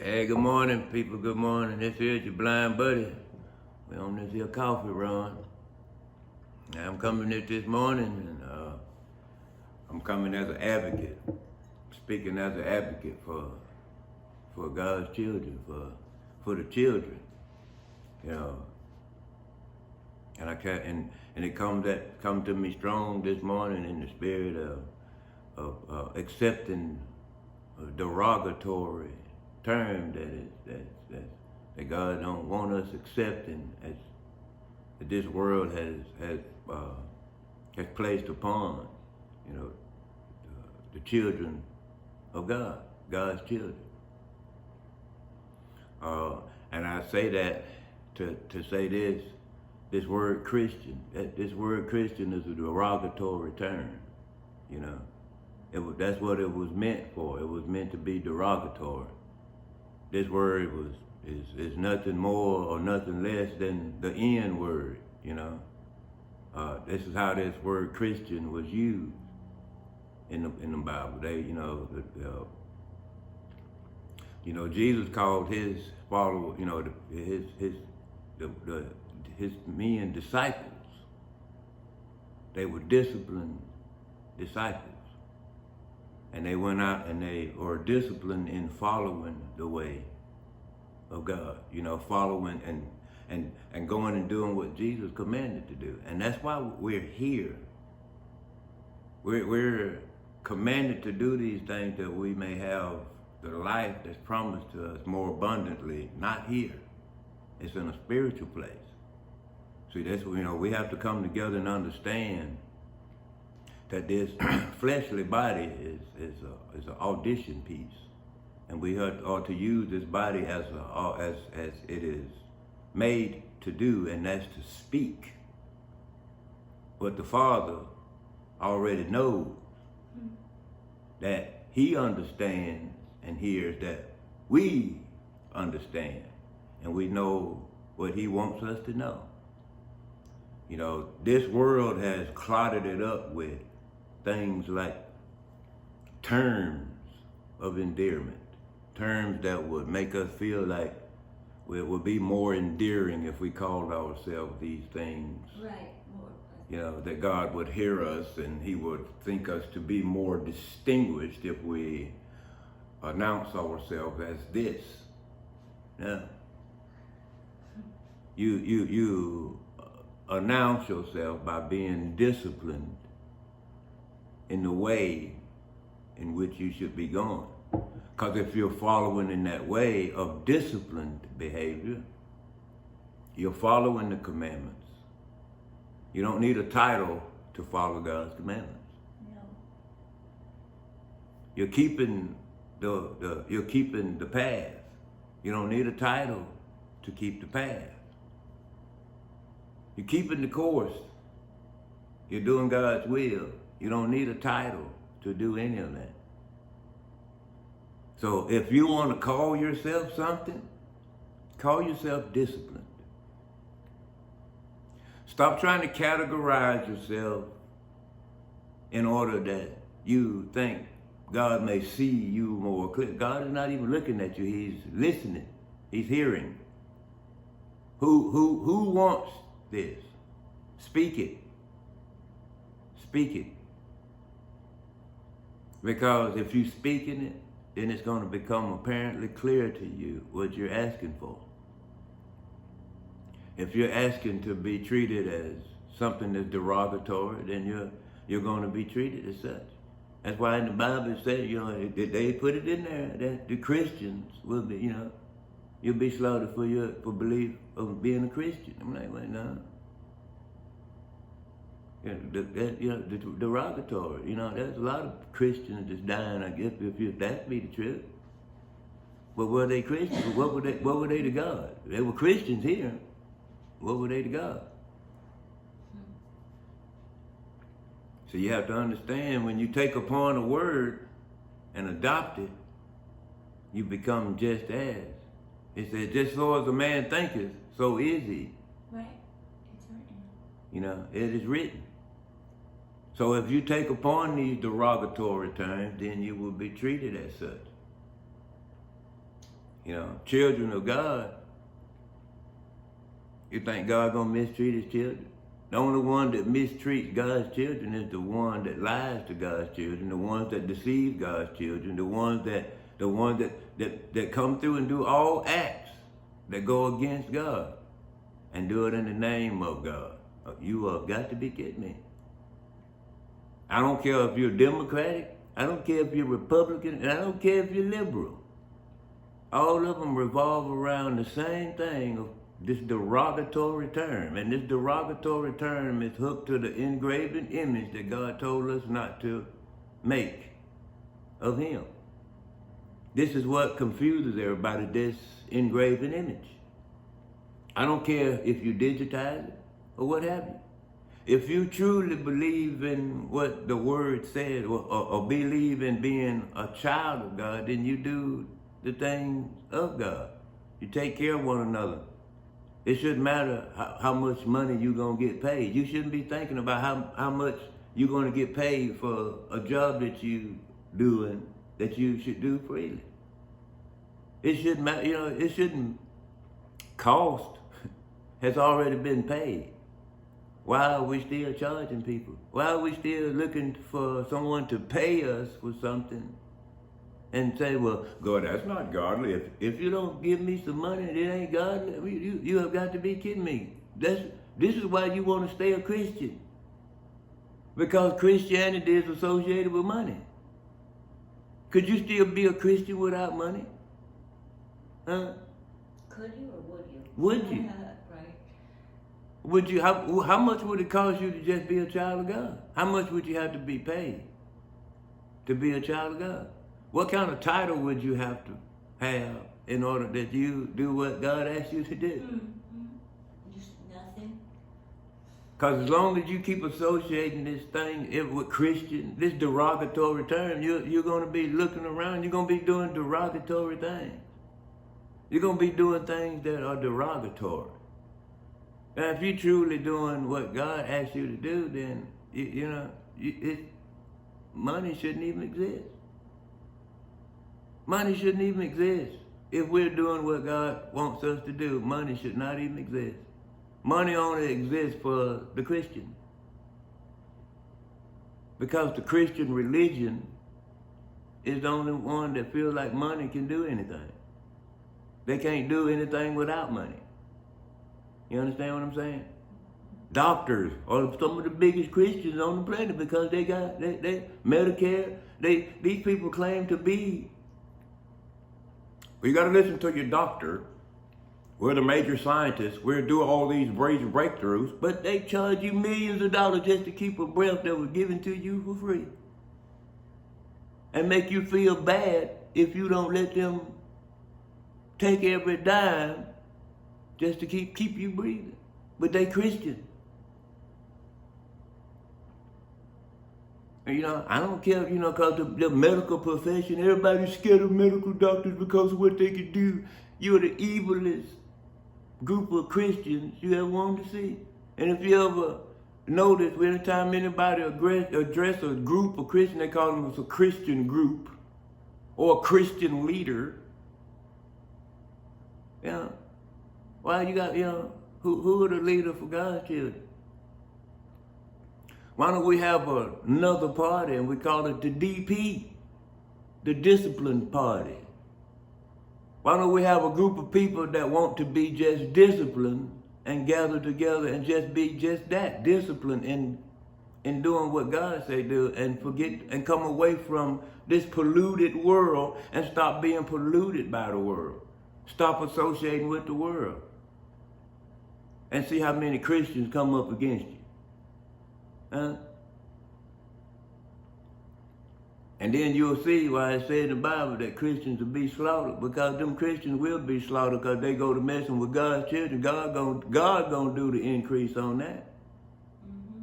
Hey, good morning, people. Good morning. This is your blind buddy. We on this here coffee run. I'm coming this morning, and I'm coming as an advocate, speaking as an advocate for God's children, for the children, you know. And I can't, and it come to me strong this morning in the spirit of accepting a derogatory term that God don't want us accepting as that this world has placed upon, you know, the children of God, God's children. And I say that to say this word Christian. This word Christian is a derogatory term, you know. That's what it was meant for. It was meant to be derogatory. This word is nothing more or nothing less than the N word, you know. This is how this word Christian was used in the Bible. They, Jesus called his followers, his men disciples. They were disciplined disciples. And they went out and they were disciplined in following the way of God, following and going and doing what Jesus commanded to do. And that's why we're here. We're commanded to do these things that we may have the life that's promised to us more abundantly, not here. It's in a spiritual place. See, that's, we have to come together and understand that this fleshly body is an audition piece, and we ought to use this body as it is made to do, and that's to speak what the Father already knows, that He understands and hears, that we understand, and we know what He wants us to know. This world has clotted it up with things like terms of endearment, terms that would make us feel like it would be more endearing if we called ourselves these things. Right, more. That God would hear us and He would think us to be more distinguished if we announce ourselves as this. Now, you announce yourself by being disciplined in the way in which you should be going. Because if you're following in that way of disciplined behavior, you're following the commandments. You don't need a title to follow God's commandments. No. You're keeping the path. You don't need a title to keep the path. You're keeping the course. You're doing God's will. You don't need a title to do any of that. So if you want to call yourself something, call yourself disciplined. Stop trying to categorize yourself in order that you think God may see you more clearly. God is not even looking at you. He's listening. He's hearing. Who wants this? Speak it. Speak it. Because if you're speaking it, then it's going to become apparently clear to you what you're asking for. If you're asking to be treated as something that's derogatory, then you're going to be treated as such. That's why in the Bible it says, they put it in there that the Christians will be, you'll be slaughtered for belief of being a Christian. I'm like, well, no. The derogatory, there's a lot of Christians that's dying, I guess, if that be the truth. But were they Christians? What were they to God? They were Christians here. What were they to God? So you have to understand, when you take upon a word and adopt it, you become just as. It says, just so as a man thinketh, so is he. Right. It's written. It is written. So if you take upon these derogatory terms, then you will be treated as such. You know, children of God, you think God gonna mistreat his children? The only one that mistreats God's children is the one that lies to God's children, the ones that deceive God's children, the ones that come through and do all acts that go against God and do it in the name of God. You have got to be kidding me. I don't care if you're Democratic, I don't care if you're Republican, and I don't care if you're liberal. All of them revolve around the same thing of this derogatory term. And this derogatory term is hooked to the engraven image that God told us not to make of him. This is what confuses everybody, this engraven image. I don't care if you digitize it or what have you. If you truly believe in what the word said or believe in being a child of God, then you do the things of God. You take care of one another. It shouldn't matter how much money you're going to get paid. You shouldn't be thinking about how much you're going to get paid for a job that you doing that you should do freely. It shouldn't matter, you know, it shouldn't cost has already been paid. Why are we still charging people? Why are we still looking for someone to pay us for something and say, well, God, that's not godly. If you don't give me some money, it ain't godly. You have got to be kidding me. This is why you want to stay a Christian. Because Christianity is associated with money. Could you still be a Christian without money? Huh? Could you or would you? Would you? Right. Would you? How much would it cost you to just be a child of God? How much would you have to be paid to be a child of God? What kind of title would you have to have in order that you do what God asks you to do? Mm-hmm. Just nothing. Because as long as you keep associating this thing with Christian, this derogatory term, you're going to be looking around, you're going to be doing derogatory things. You're going to be doing things that are derogatory. Now, if you're truly doing what God asks you to do, then, money shouldn't even exist. Money shouldn't even exist. If we're doing what God wants us to do, money should not even exist. Money only exists for the Christian. Because the Christian religion is the only one that feels like money can do anything. They can't do anything without money. You understand what I'm saying? Doctors are some of the biggest Christians on the planet because they got they Medicare. These people claim to be. Well, you got to listen to your doctor. We're the major scientists. We're doing all these breakthroughs, but they charge you millions of dollars just to keep a breath that was given to you for free, and make you feel bad if you don't let them take every dime just to keep you breathing. But they Christian. And, I don't care, because the medical profession, everybody's scared of medical doctors because of what they can do. You're the evilest group of Christians you ever wanted to see. And if you ever notice, anytime anybody address a group of Christians, they call them a Christian group or a Christian leader. Why you got, who are the leader for God's children? Why don't we have another party and we call it the DP, the Discipline Party? Why don't we have a group of people that want to be just disciplined and gather together and just be just that, disciplined in doing what God say do, and forget and come away from this polluted world and stop being polluted by the world. Stop associating with the world. And see how many Christians come up against you. Huh? And then you'll see why it said in the Bible that Christians will be slaughtered, because them Christians will be slaughtered because they go to messing with God's children. God gonna do the increase on that. Mm-hmm.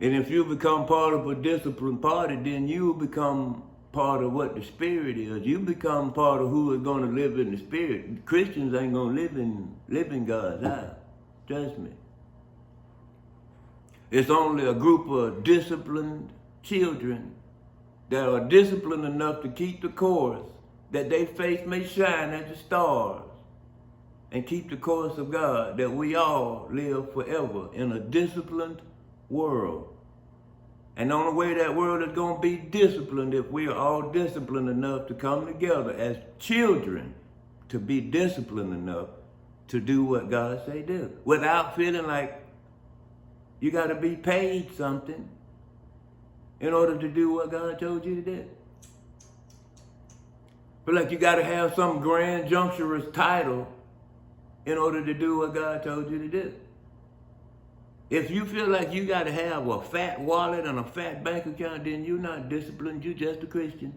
And if you become part of a disciplined party, then you will become part of what the Spirit is. You become part of who is going to live in the Spirit. Christians ain't going to live in God's house. Trust me. It's only a group of disciplined children that are disciplined enough to keep the course that their face may shine as the stars and keep the course of God, that we all live forever in a disciplined world. And the only way that world is going to be disciplined if we are all disciplined enough to come together as children to be disciplined enough to do what God say do, without feeling like you got to be paid something in order to do what God told you to do. Feel like you got to have some grand juncturous title in order to do what God told you to do. If you feel like you got to have a fat wallet and a fat bank account, then you're not disciplined, you're just a Christian.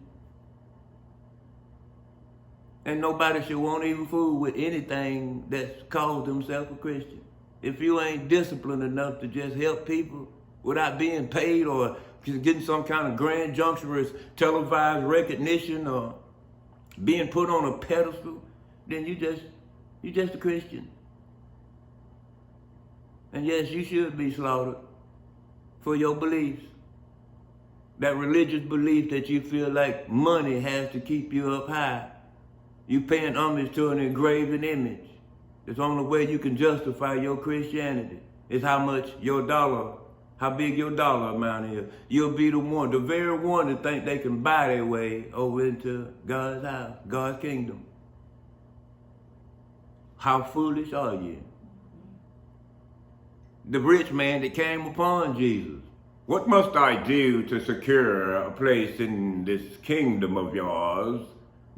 And nobody should want even fool with anything that's called themselves a Christian. If you ain't disciplined enough to just help people without being paid or just getting some kind of grand juncturous televised recognition or being put on a pedestal, then you just a Christian. And yes, you should be slaughtered for your beliefs. That religious belief that you feel like money has to keep you up high. You paying homage to an engraven image. It's the only way you can justify your Christianity. It's how much your dollar, how big your dollar amount is. You'll be the very one that think they can buy their way over into God's house, God's kingdom. How foolish are you? The rich man that came upon Jesus. What must I do to secure a place in this kingdom of yours?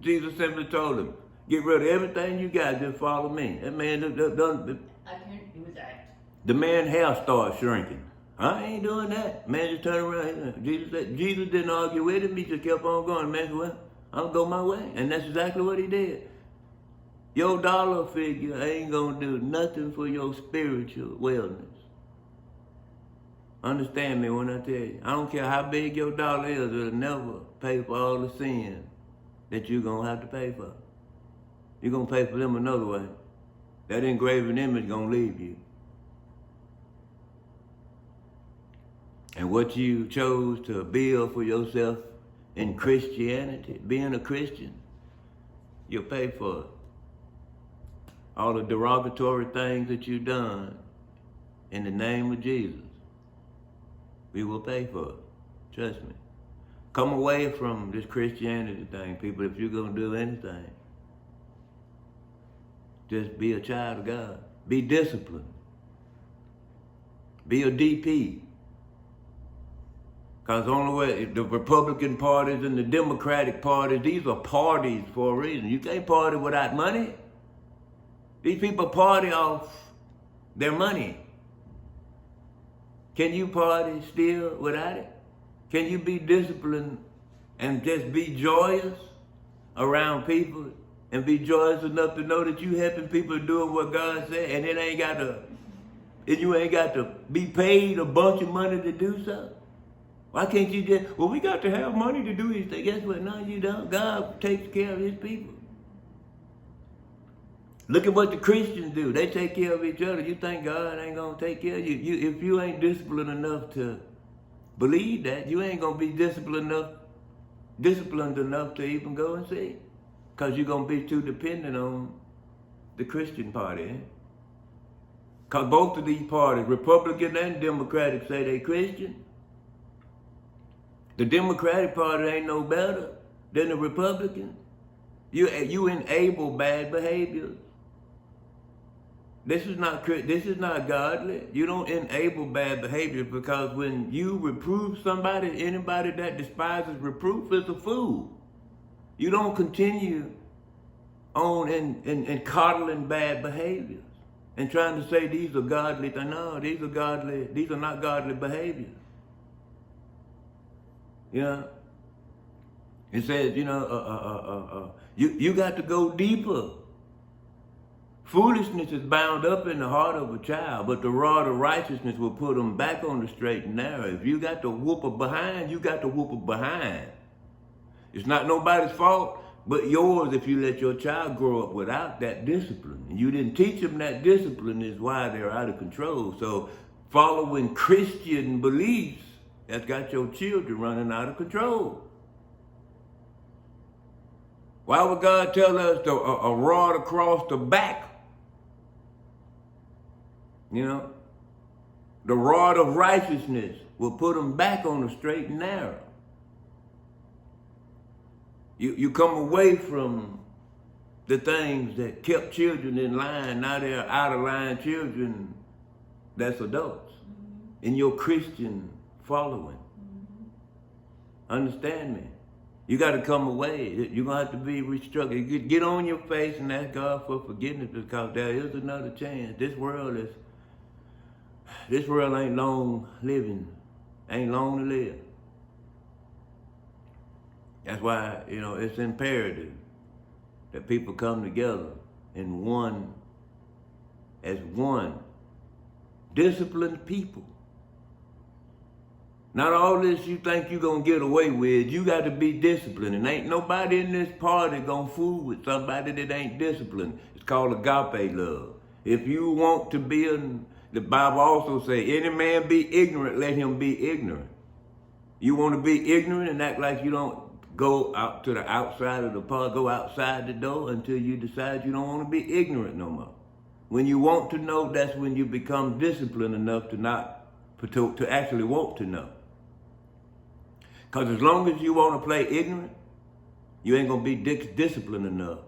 Jesus simply told him, get rid of everything you got, just follow me. That man, I can't do that. the man's hair started shrinking. I ain't doing that. Man just turned around. Jesus didn't argue with him. He just kept on going. Man said, well, I'll go my way. And that's exactly what he did. Your dollar figure ain't gonna do nothing for your spiritual wellness. Understand me when I tell you. I don't care how big your dollar is, it'll never pay for all the sin that you're gonna have to pay for. You're gonna pay for them another way. That engraven image gonna leave you. And what you chose to build for yourself in Christianity, being a Christian, you'll pay for it. All the derogatory things that you've done in the name of Jesus, we will pay for it. Trust me. Come away from this Christianity thing, people, if you're going to do anything. Just be a child of God. Be disciplined. Be a DP. Because the only way, the Republican parties and the Democratic parties, these are parties for a reason. You can't party without money. These people party off their money. Can you party still without it? Can you be disciplined and just be joyous around people and be joyous enough to know that you helping people doing what God said, and you ain't got to be paid a bunch of money to do so? Why can't you just, well, we got to have money to do these things. Guess what? No, you don't. God takes care of his people. Look at what the Christians do. They take care of each other. You think God ain't gonna take care of you? If you ain't disciplined enough to believe that, you ain't gonna be disciplined enough to even go and see. Because you're gonna be too dependent on the Christian party. Because both of these parties, Republican and Democratic, say they Christian. The Democratic Party ain't no better than the Republican. You enable bad behaviors. This is not godly. You don't enable bad behavior, because when you reprove somebody, anybody that despises reproof is a fool. You don't continue on in coddling bad behaviors and trying to say these are godly. No, these are not godly behaviors. You know, it says, you got to go deeper. Foolishness is bound up in the heart of a child, but the rod of righteousness will put them back on the straight and narrow. If you got to whoop a behind, you got to whoop a behind. It's not nobody's fault but yours if you let your child grow up without that discipline. And you didn't teach them that discipline is why they're out of control. So following Christian beliefs has got your children running out of control. Why would God tell us a rod across the back? You know, the rod of righteousness will put them back on the straight and narrow. You come away from the things that kept children in line. Now they're out of line children that's adults in your Christian following. Understand me? You got to come away. You're going to have to be restructured. You get on your face and ask God for forgiveness, because there is another chance. This world ain't long living, ain't long to live. That's why, you know, it's imperative that people come together in one, as one, disciplined people. Not all this you think you're gonna get away with. You got to be disciplined, and ain't nobody in this party gonna fool with somebody that ain't disciplined. It's called agape love. If you want to be the Bible also say, any man be ignorant, let him be ignorant. You want to be ignorant and act like you don't go out to the outside of the party, go outside the door until you decide you don't want to be ignorant no more. When you want to know, that's when you become disciplined enough to actually want to know. Because as long as you want to play ignorant, you ain't going to be disciplined enough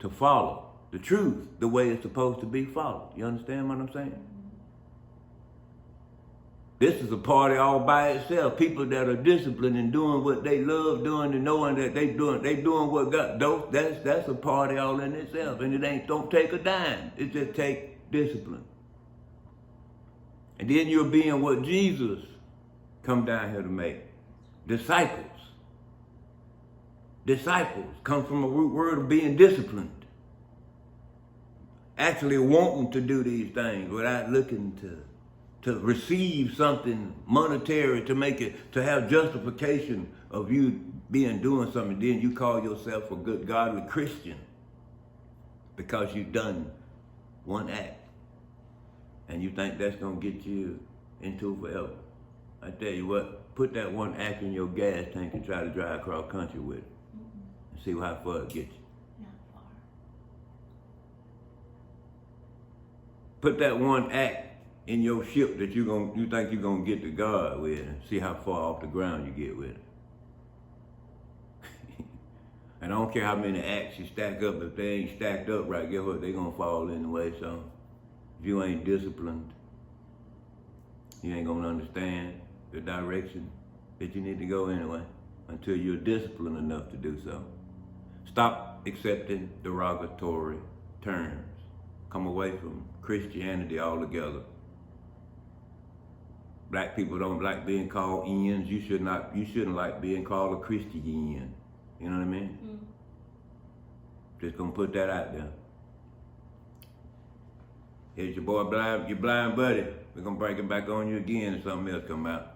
to follow the truth the way it's supposed to be followed. You understand what I'm saying? This is a party all by itself. People that are disciplined and doing what they love doing and knowing that they doing what God does. That's a party all in itself. And it don't take a dime. It just take discipline. And then you're being what Jesus come down here to make. Disciples. Disciples come from a root word of being disciplined. Actually wanting to do these things without looking to receive something monetary to have justification of you doing something. Then you call yourself a good godly Christian because you've done one act. And you think that's gonna get you into forever. I tell you what, put that one act in your gas tank and try to drive across country with it. And see how far it gets you. Not far. Put that one act in your ship that you think you're gonna get to God with, and see how far off the ground you get with it. And I don't care how many acts you stack up, if they ain't stacked up right, guess what? They gonna fall anyway. So if you ain't disciplined, you ain't gonna understand the direction that you need to go anyway, until you're disciplined enough to do so. Stop accepting derogatory terms. Come away from Christianity altogether. Black people don't like being called Ians. You shouldn't like being called a Christian. You know what I mean? Just gonna put that out there. Here's your boy Blind, your blind buddy. We're gonna break it back on you again if something else come out.